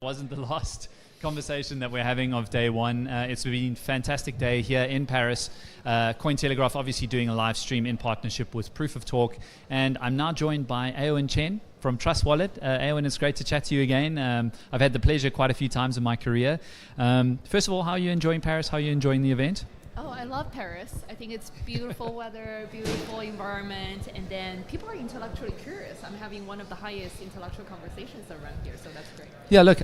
Wasn't the last conversation that we're having of day one. It's been a fantastic day here in Paris. Cointelegraph obviously doing a live stream in partnership with Proof of Talk. And I'm now joined by Eowyn Chen from Trust Wallet. Eowyn, it's great to chat to you again. I've had the pleasure quite a few times in my career. First of all, how are you enjoying Paris? How are you enjoying the event? Oh, I love Paris. I think it's beautiful weather, beautiful environment, and then people are intellectually curious. I'm having one of the highest intellectual conversations around here, so that's great. Yeah, look,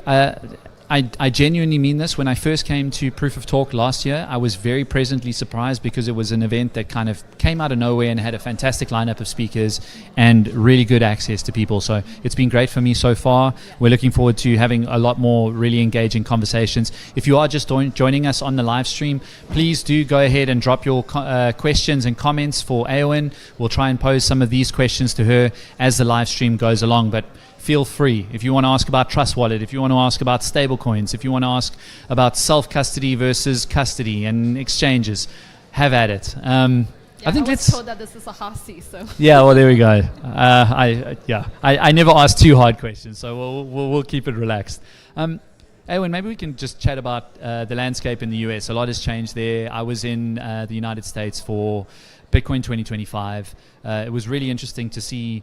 I genuinely mean this. When I first came to Proof of Talk last year, I was very pleasantly surprised because it was an event that kind of came out of nowhere and had a fantastic lineup of speakers and really good access to people. So it's been great for me so far. Yeah. We're looking forward to having a lot more really engaging conversations. If you are just joining us on the live stream, please do go ahead and drop your questions and comments for Eowyn. We'll try and pose some of these questions to her as the live stream goes along, but feel free. If you want to ask about Trust Wallet, if you want to ask about stablecoins, if you want to ask about self-custody versus custody and exchanges, have at it. I think I was told that this is a hot seat, so. Yeah, well, there we go. I never ask too hard questions, so we'll keep it relaxed. Eowyn, maybe we can just chat about the landscape in the US. A lot has changed there. I was in the United States for Bitcoin 2025. It was really interesting to see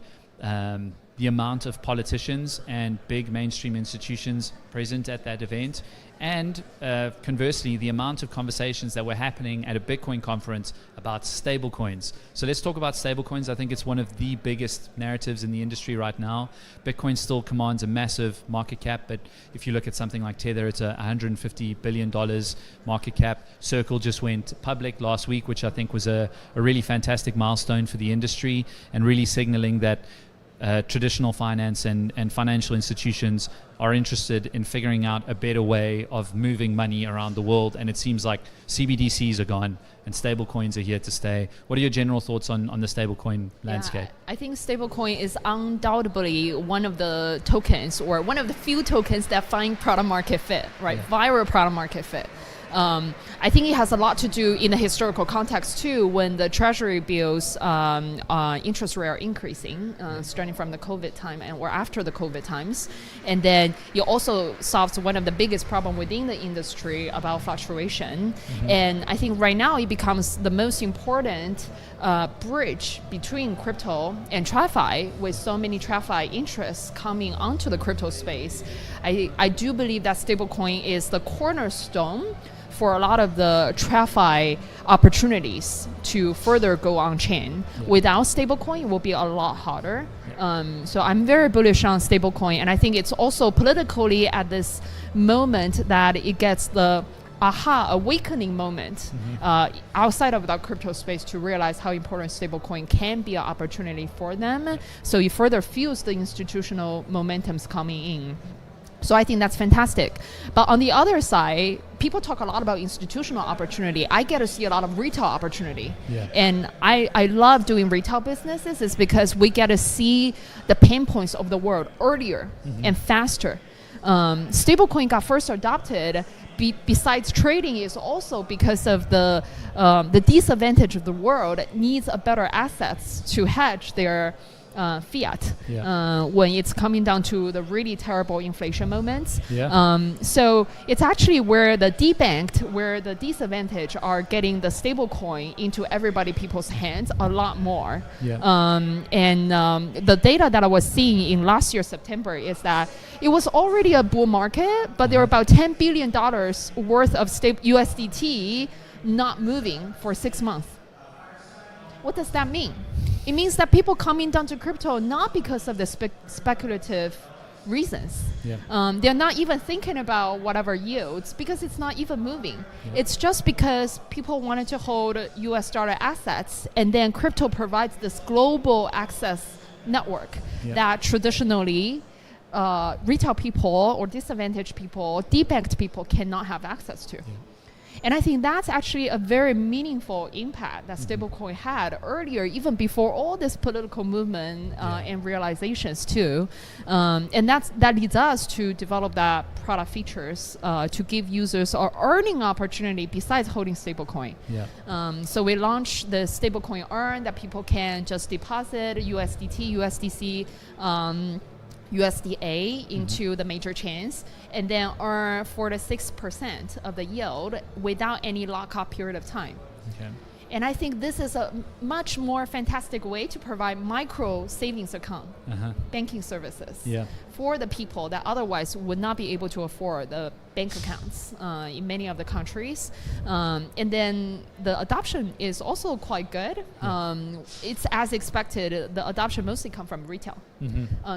the amount of politicians and big mainstream institutions present at that event, and conversely, the amount of conversations that were happening at a Bitcoin conference about stablecoins. So let's talk about stablecoins. I think it's one of the biggest narratives in the industry right now. Bitcoin still commands a massive market cap, but if you look at something like Tether, it's $150 billion market cap. Circle just went public last week, which I think was a really fantastic milestone for the industry and really signaling that traditional finance and financial institutions are interested in figuring out a better way of moving money around the world, and it seems like CBDCs are gone and stablecoins are here to stay. What are your general thoughts on the stablecoin landscape? I think stablecoin is undoubtedly one of the tokens, or one of the few tokens that find product market fit, right? Yeah. Viral product market fit. I think it has a lot to do in the historical context too, when the treasury bills interest rate are increasing, starting from the COVID time or after the COVID times. And then it also solves one of the biggest problem within the industry about fluctuation. Mm-hmm. And I think right now it becomes the most important bridge between crypto and TradFi, with so many TradFi interests coming onto the crypto space. I do believe that stablecoin is the cornerstone for a lot of the TradFi opportunities to further go on chain. Yeah. Without stablecoin, it will be a lot harder. Yeah. So I'm very bullish on stablecoin, and I think it's also politically at this moment that it gets the awakening moment outside of the crypto space to realize how important stablecoin can be an opportunity for them. So it further fuels the institutional momentums coming in. So I think that's fantastic. But on the other side, people talk a lot about institutional opportunity. I get to see a lot of retail opportunity. Yeah. And I love doing retail businesses is because we get to see the pain points of the world earlier and faster. Stablecoin got first adopted besides trading is also because of the disadvantage of the world needs a better assets to hedge their fiat when it's coming down to the really terrible inflation moments. Yeah. So it's actually where the debanked, where the disadvantaged are getting the stable coin into people's hands a lot more. Yeah. The data that I was seeing in last year, September, is that it was already a bull market, but there were about $10 billion worth of USDT not moving for 6 months. What does that mean? It means that people coming down to crypto not because of the speculative reasons. Yeah. They're not even thinking about whatever yields because it's not even moving. Yeah. It's just because people wanted to hold US dollar assets, and then crypto provides this global access network that traditionally retail people or disadvantaged people, debanked people cannot have access to. Yeah. And I think that's actually a very meaningful impact that stablecoin had earlier, even before all this political movement and realizations too. And that leads us to develop that product features to give users an earning opportunity besides holding stablecoin. Yeah. So we launched the stablecoin earn that people can just deposit USDT, USDC, USDA into the major chains, and then earn 4 to 6% of the yield without any lockup period of time. Okay. And I think this is a much more fantastic way to provide micro savings account banking services for the people that otherwise would not be able to afford the bank accounts in many of the countries. And then the adoption is also quite good. It's as expected. The adoption mostly come from retail,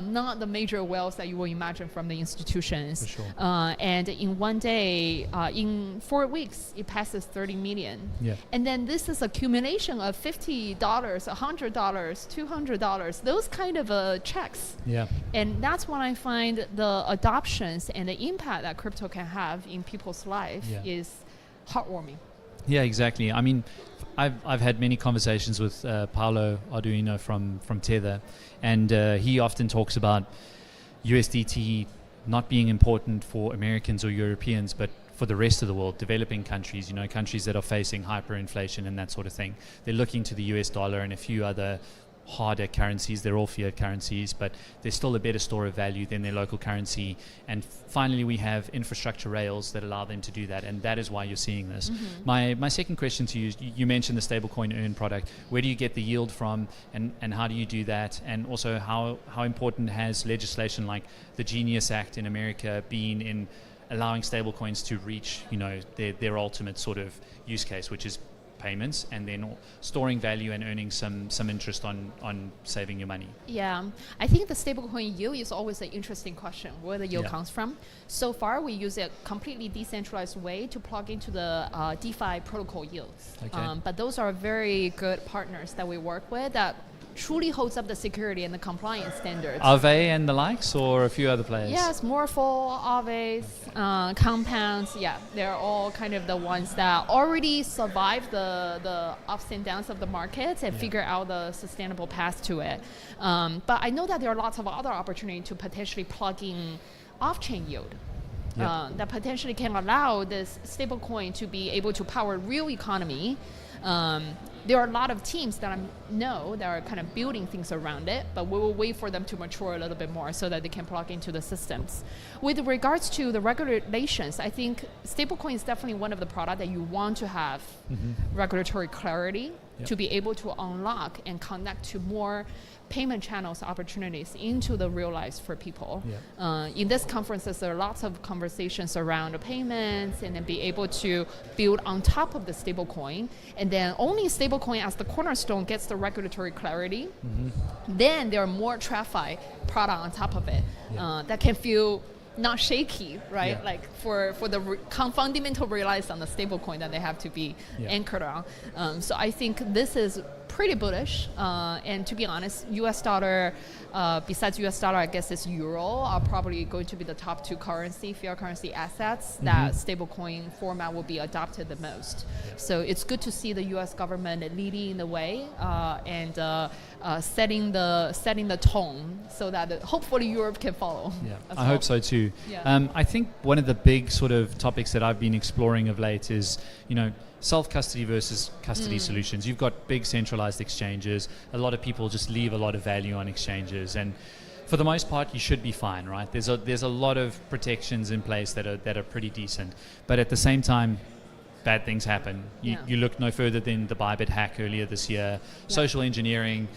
not the major wealth that you will imagine from the institutions. For sure. And in one day, in 4 weeks, it passes 30 million. And then this is accumulation of $50, $100, $200, those kind of checks. And that's when I find the adoptions and the impact that crypto can have in people's life is heartwarming. Yeah, exactly. I mean, I've had many conversations with Paolo Arduino from Tether, and he often talks about USDT not being important for Americans or Europeans, but for the rest of the world, developing countries, countries that are facing hyperinflation and that sort of thing. They're looking to the US dollar and a few other harder currencies. They're all fiat currencies, but they're still a better store of value than their local currency. And finally, we have infrastructure rails that allow them to do that, and that is why you're seeing this. My second question to you is, you mentioned the stablecoin earn product. Where do you get the yield from, and how do you do that? And also, how important has legislation like the Genius Act in America been in allowing stablecoins to reach their ultimate sort of use case, which is payments, and then storing value and earning some interest on saving your money? Yeah, I think the stablecoin yield is always an interesting question, where the yield comes from. So far, we use a completely decentralized way to plug into the DeFi protocol yields. But those are very good partners that we work with that truly holds up the security and the compliance standards. Aave and the likes, or a few other players? Yes, Morphle, Aave, Compounds. Yeah, they're all kind of the ones that already survived the ups and downs of the markets and figure out the sustainable path to it. But I know that there are lots of other opportunities to potentially plug in off-chain yield. That potentially can allow this stablecoin to be able to power real economy. There are a lot of teams that I know that are kind of building things around it, but we will wait for them to mature a little bit more so that they can plug into the systems. With regards to the regulations, I think stablecoin is definitely one of the products that you want to have regulatory clarity to be able to unlock and connect to more payment channels opportunities into the real lives for people. In this conferences, there are lots of conversations around the payments, and then be able to build on top of the stablecoin, and then only stablecoin as the cornerstone gets the regulatory clarity. Then there are more TradFi product on top of it that can feel not shaky, right? Like for the fundamental reliance on the stablecoin that they have to be anchored on. So I think this is pretty bullish, and to be honest, US dollar, besides US dollar, I guess it's euro, are probably going to be the top two fiat currency assets that stablecoin format will be adopted the most. So it's good to see the US government leading the way and setting the tone so that hopefully Europe can follow. I hope so too. I think one of the big sort of topics that I've been exploring of late is, self-custody versus custody solutions. You've got big centralized exchanges. A lot of people just leave a lot of value on exchanges, and for the most part, you should be fine, right? There's a lot of protections in place that are pretty decent, but at the same time, bad things happen. You look no further than the Bybit hack earlier this year. Social engineering.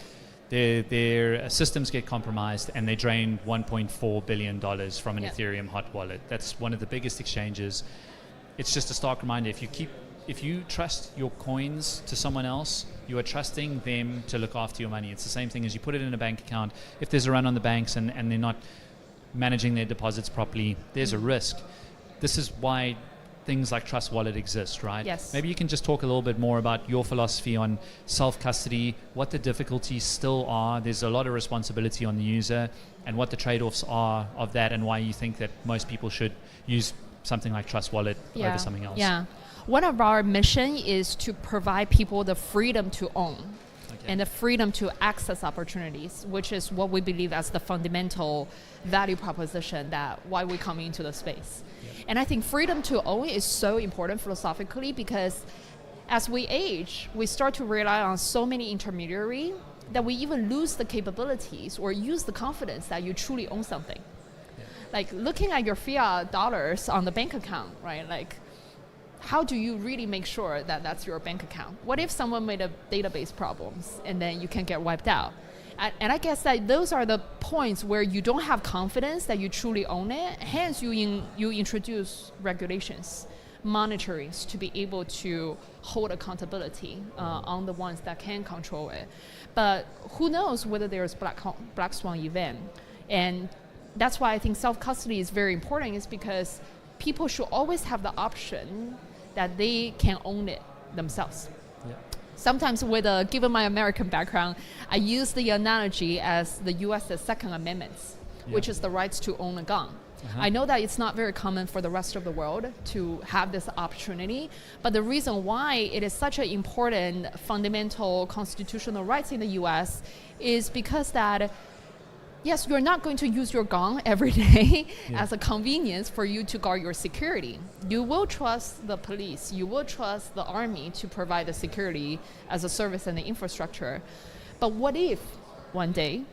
Their systems get compromised, and they drain $1.4 billion from an Ethereum hot wallet. That's one of the biggest exchanges. It's just a stark reminder: if you trust your coins to someone else, you are trusting them to look after your money. It's the same thing as you put it in a bank account. If there's a run on the banks and they're not managing their deposits properly, there's a risk. This is why things like Trust Wallet exist, right? Yes. Maybe you can just talk a little bit more about your philosophy on self-custody, what the difficulties still are. There's a lot of responsibility on the user, and what the trade-offs are of that, and why you think that most people should use something like Trust Wallet over something else. One of our mission is to provide people the freedom to own and the freedom to access opportunities, which is what we believe as the fundamental value proposition that why we come into the space. And I think freedom to own is so important philosophically, because as we age, we start to rely on so many intermediaries that we even lose the capabilities or use the confidence that you truly own something. Like looking at your fiat dollars on the bank account, right? Like, how do you really make sure that that's your bank account? What if someone made a database problems and then you can get wiped out? And I guess that those are the points where you don't have confidence that you truly own it. Hence, you introduce regulations, monitorings to be able to hold accountability on the ones that can control it. But who knows whether there's black swan event? And that's why I think self-custody is very important, is because people should always have the option that they can own it themselves. Yeah. Sometimes given my American background, I use the analogy as the U.S.'s Second Amendment, which is the rights to own a gun. I know that it's not very common for the rest of the world to have this opportunity, but the reason why it is such an important fundamental constitutional rights in the U.S. is because that, yes, you're not going to use your gun every day as a convenience for you to guard your security. You will trust the police, you will trust the army to provide the security as a service and the infrastructure. But what if one day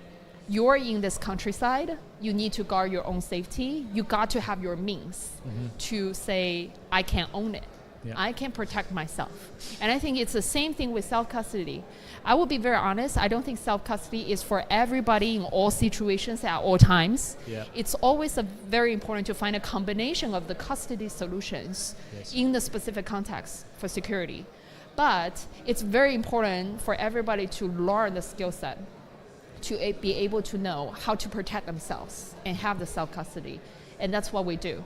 you're in this countryside, you need to guard your own safety, you got to have your means to say, I can own it. Yeah. I can protect myself. And I think it's the same thing with self-custody. I will be very honest, I don't think self-custody is for everybody in all situations at all times. Yeah. It's always very important to find a combination of the custody solutions in the specific context for security. But it's very important for everybody to learn the skill set to be able to know how to protect themselves and have the self-custody. And that's what we do.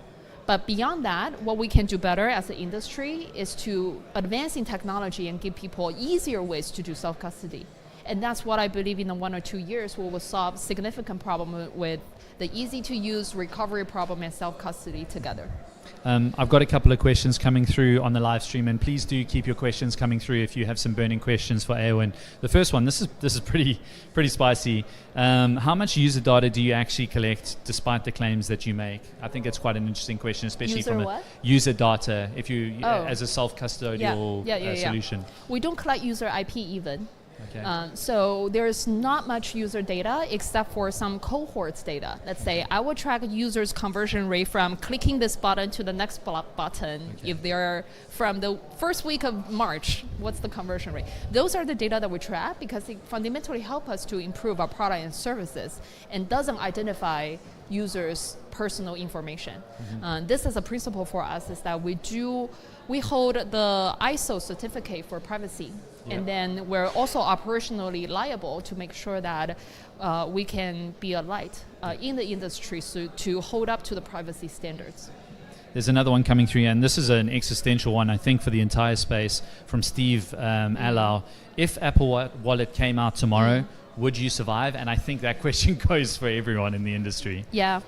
But beyond that, what we can do better as an industry is to advance in technology and give people easier ways to do self-custody. And that's what I believe in 1 or 2 years we will solve significant problem with the easy-to-use recovery problem and self-custody together. I've got a couple of questions coming through on the live stream, and please do keep your questions coming through if you have some burning questions for Eowyn. The first one, this is pretty spicy. How much user data do you actually collect, despite the claims that you make? I think it's quite an interesting question, especially from a user data. If you as a self-custodial solution, we don't collect user IP even. Okay. So there's not much user data except for some cohorts data. Let's say I will track a user's conversion rate from clicking this button to the next button. Okay. If they're from the first week of March, what's the conversion rate? Those are the data that we track because it fundamentally help us to improve our product and services and doesn't identify users' personal information. This is a principle for us is that we hold the ISO certificate for privacy. Yep. And then we're also operationally liable to make sure that we can be a light in the industry to hold up to the privacy standards. There's another one coming through, and this is an existential one, I think, for the entire space, from Steve Allow. If Apple Wallet came out tomorrow, would you survive? And I think that question goes for everyone in the industry. Yeah.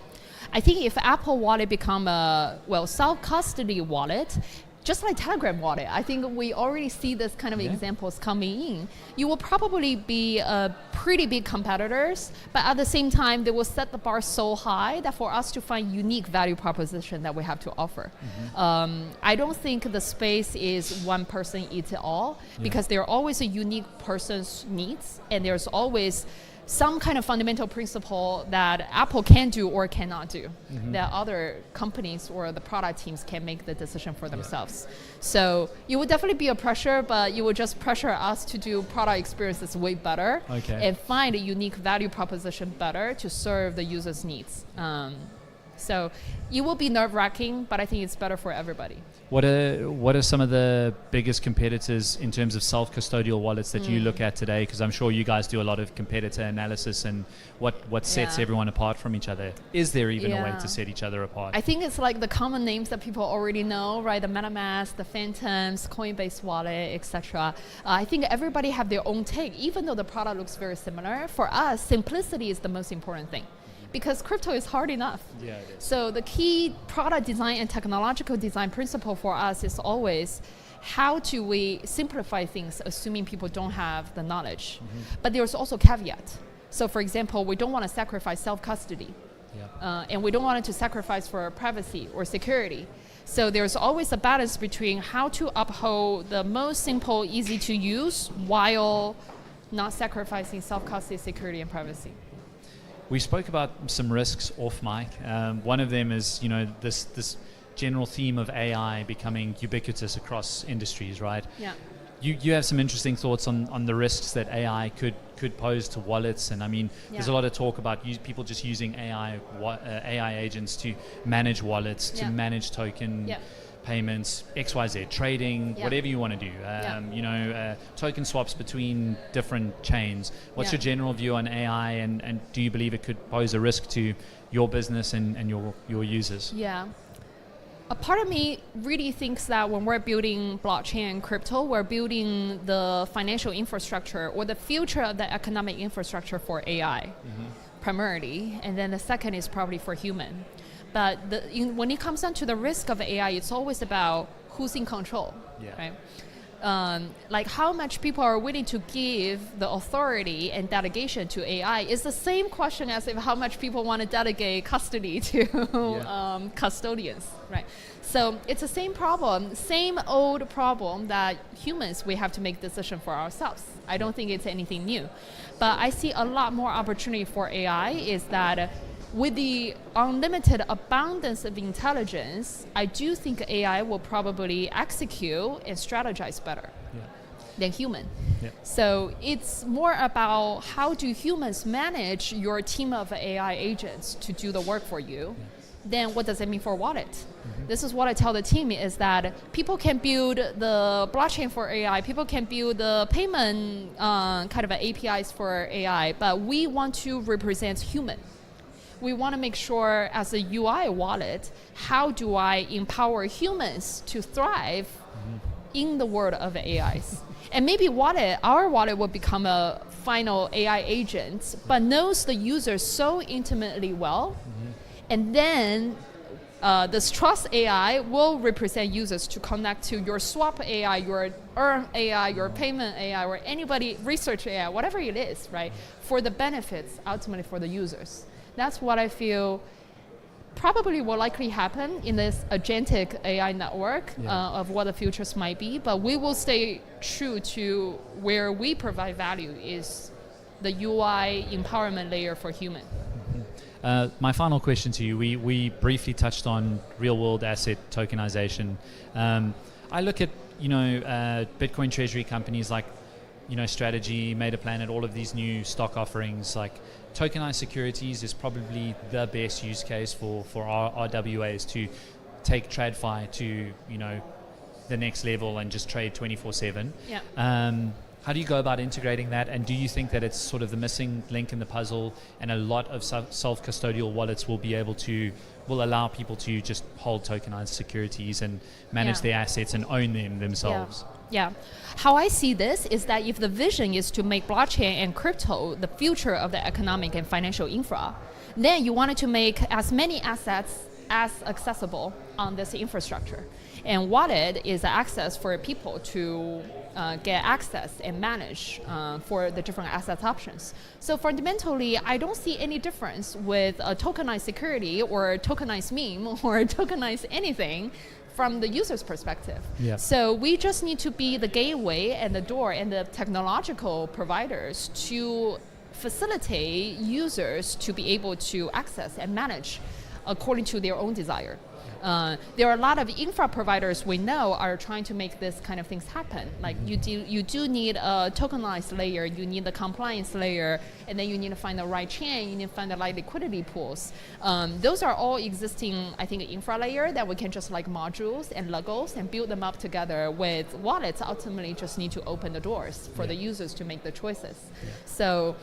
I think if Apple Wallet become a self-custody wallet, just like Telegram wallet, I think we already see this kind of examples coming in. You will probably be pretty big competitors, but at the same time, they will set the bar so high that for us to find unique value proposition that we have to offer. I don't think the space is one person eats it all because there are always a unique person's needs, and there's always some kind of fundamental principle that Apple can do or cannot do that other companies or the product teams can make the decision for themselves. So it would definitely be a pressure, but you would just pressure us to do product experiences way better and find a unique value proposition better to serve the user's needs. So it will be nerve-wracking, but I think it's better for everybody. What are some of the biggest competitors in terms of self-custodial wallets that you look at today? Because I'm sure you guys do a lot of competitor analysis and what sets everyone apart from each other. Is there even a way to set each other apart? I think it's like the common names that people already know, right? The MetaMask, the Phantoms, Coinbase wallet, etc. I think everybody have their own take, even though the product looks very similar. For us, simplicity is the most important thing. Because crypto is hard enough. Yeah, it is. So the key product design and technological design principle for us is always how do we simplify things assuming people don't have the knowledge. But there's also caveat. So for example, we don't want to sacrifice self-custody. And we don't want it to sacrifice for privacy or security. So there's always a balance between how to uphold the most simple, easy to use while not sacrificing self-custody, security, and privacy. We spoke about some risks off mic. One of them is, this general theme of AI becoming ubiquitous across industries, right? Yeah. You have some interesting thoughts on the risks that AI could pose to wallets, and I mean, there's a lot of talk about people just using AI agents to manage wallets, to manage token payments, XYZ trading, whatever you want to do. Token swaps between different chains. What's your general view on AI, and do you believe it could pose a risk to your business and your users? Yeah. A part of me really thinks that when we're building blockchain and crypto, we're building the financial infrastructure or the future of the economic infrastructure for AI, primarily. And then the second is probably for human. But when it comes down to the risk of AI, it's always about who's in control, right? Like how much people are willing to give the authority and delegation to AI is the same question as if how much people want to delegate custody to custodians, right? So it's the same problem, same old problem that humans, we have to make decision for ourselves. I don't think it's anything new. But I see a lot more opportunity for AI is that with the unlimited abundance of intelligence, I do think AI will probably execute and strategize better than human. So it's more about how do humans manage your team of AI agents to do the work for you, then what does it mean for wallet? This is what I tell the team is that people can build the blockchain for AI, people can build the payment kind of APIs for AI, but we want to represent human. We want to make sure as a UI wallet, how do I empower humans to thrive in the world of AIs? And maybe our wallet will become a final AI agent, but knows the user so intimately well. And then this trust AI will represent users to connect to your swap AI, your earn AI, your payment AI, or anybody research AI, whatever it is, right? For the benefits, ultimately for the users. That's what I feel probably will likely happen in this agentic AI network of what the futures might be, but we will stay true to where we provide value is the UI empowerment layer for human. My final question to you, we briefly touched on real-world asset tokenization. I look at, Bitcoin treasury companies like, Strategy, Meta Planet, all of these new stock offerings, like tokenized securities is probably the best use case for our RWAs to take TradFi to, the next level and just trade 24/7. How do you go about integrating that, and do you think that it's sort of the missing link in the puzzle, and a lot of self-custodial wallets will allow people to just hold tokenized securities and manage their assets and own them themselves? How I see this is that if the vision is to make blockchain and crypto the future of the economic and financial infra, then you wanted to make as many assets as accessible on this infrastructure. And wallet is access for people to get access and manage for the different assets options. So fundamentally, I don't see any difference with a tokenized security or a tokenized meme or a tokenized anything from the user's perspective. So we just need to be the gateway and the door and the technological providers to facilitate users to be able to access and manage according to their own desire. There are a lot of infra providers we know are trying to make this kind of things happen. Like you do need a tokenized layer, you need the compliance layer, and then you need to find the right chain, you need to find the right liquidity pools. Those are all existing, I think, infra layer that we can just like modules and Legos and build them up together with wallets. Ultimately, just need to open the doors for the users to make the choices. So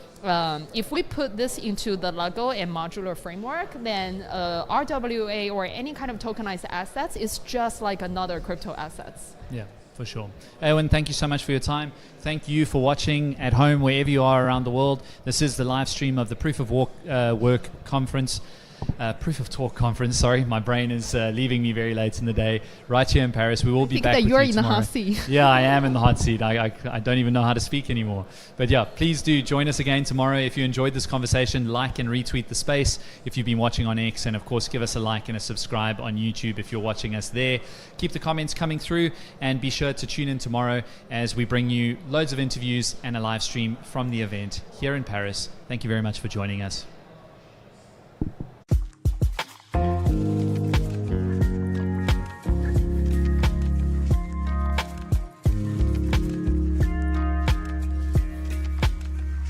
if we put this into the Lego and modular framework, then RWA or any kind of tokenized assets is just like another crypto assets. Yeah, for sure. Eowyn, thank you so much for your time. Thank you for watching at home, wherever you are around the world. This is the live stream of the Proof of Work conference. Proof of Talk conference. Sorry, my brain is leaving me very late in the day. Right here in Paris. We will be back that with you're you in tomorrow. the hot seat. Yeah, I am in the hot seat. I don't even know how to speak anymore. But yeah, please do join us again tomorrow. If you enjoyed this conversation, like and retweet the space if you've been watching on X, and of course give us a like and a subscribe on YouTube if you're watching us there. Keep the comments coming through, and be sure to tune in tomorrow as we bring you loads of interviews and a live stream from the event here in Paris. Thank you very much for joining us.